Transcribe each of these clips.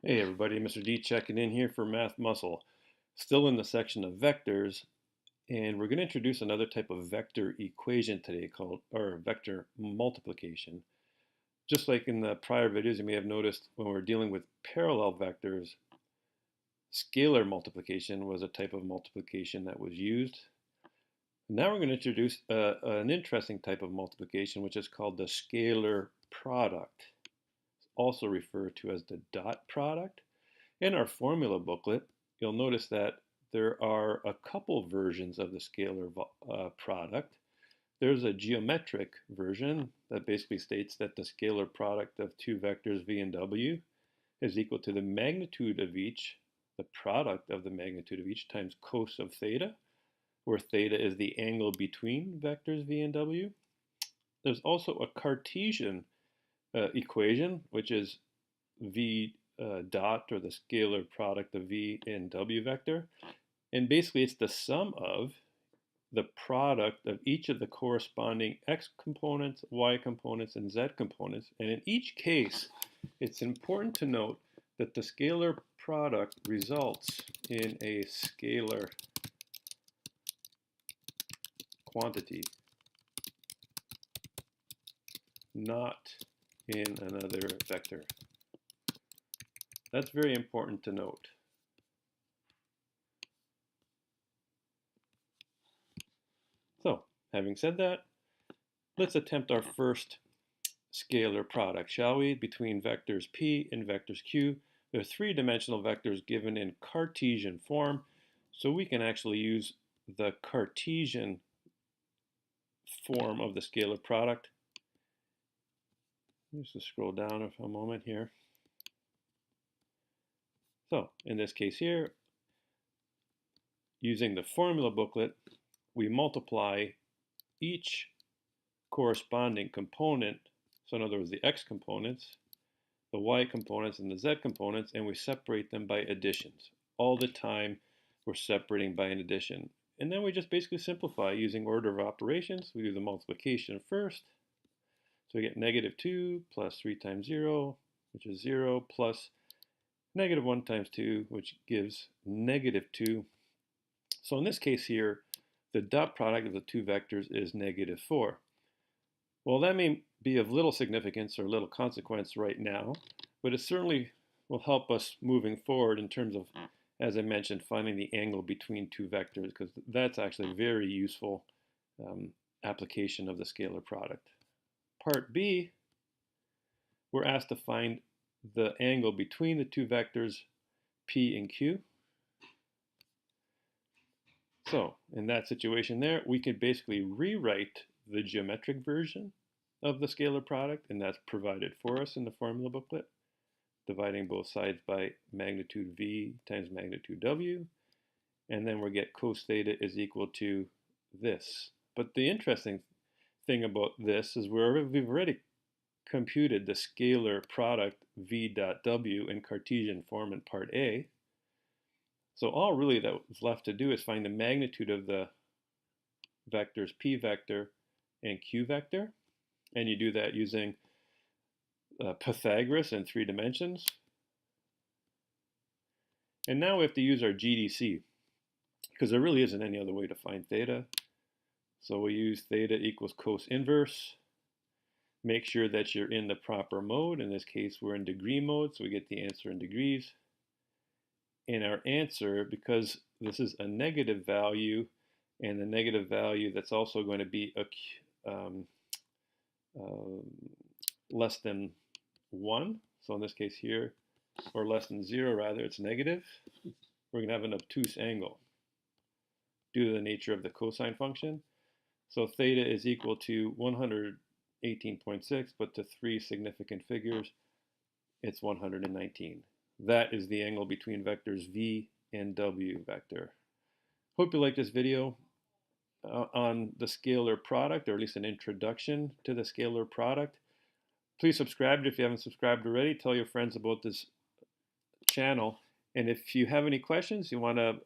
Hey everybody, Mr. D checking in here for Math Muscle. Still in the section of vectors, and we're going to introduce another type of vector equation today called, or vector multiplication. Just like in the prior videos, you may have noticed when we're dealing with parallel vectors, scalar multiplication was a type of multiplication that was used. Now we're going to introduce an interesting type of multiplication, which is called the scalar product, also referred to as the dot product. In our formula booklet, you'll notice that there are a couple versions of the scalar product. There's a geometric version that basically states that the scalar product of two vectors v and w is equal to the magnitude of each, the product of the magnitude of each, times cos of theta, where theta is the angle between vectors v and w. There's also a Cartesian equation, which is v dot, or the scalar product of v and w vector. And basically it's the sum of the product of each of the corresponding x components, y components, and z components. And in each case, it's important to note that the scalar product results in a scalar quantity, not in another vector. That's very important to note. So, having said that, let's attempt our first scalar product, shall we, between vectors p and vectors q. They're three-dimensional vectors given in Cartesian form, so we can actually use the Cartesian form of the scalar product. Just scroll down for a moment here. So, in this case here, using the formula booklet, we multiply each corresponding component, so in other words, the x components, the y components, and the z components, and we separate them by additions. All the time we're separating by an addition. And then we just basically simplify using order of operations. We do the multiplication first. So we get negative 2 plus 3 times 0, which is 0, plus negative 1 times 2, which gives negative 2. So in this case here, the dot product of the two vectors is negative 4. Well, that may be of little significance or little consequence right now, but it certainly will help us moving forward in terms of, as I mentioned, finding the angle between two vectors, because that's actually a very useful application of the scalar product. Part B, we're asked to find the angle between the two vectors p and q. So in that situation there, we could basically rewrite the geometric version of the scalar product, and that's provided for us in the formula booklet, dividing both sides by magnitude v times magnitude w, and then we get cos theta is equal to this. But the interesting thing about this is we've already computed the scalar product v dot w in Cartesian form in part A. So all really that was left to do is find the magnitude of the vectors p vector and q vector. And you do that using Pythagoras in 3 dimensions. And now we have to use our GDC, because there really isn't any other way to find theta. So we use theta equals cos inverse. Make sure that you're in the proper mode. In this case, we're in degree mode, so we get the answer in degrees. And our answer, because this is a negative value, and the negative value that's also going to be less than 1, so in this case here, or less than 0 rather, it's negative, we're going to have an obtuse angle due to the nature of the cosine function. So theta is equal to 118.6, but to 3 significant figures, it's 119. That is the angle between vectors v and w vector. Hope you like this video on the scalar product, or at least an introduction to the scalar product. Please subscribe if you haven't subscribed already. Tell your friends about this channel. And if you have any questions, you want to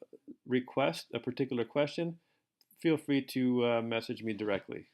request a particular question, feel free to message me directly.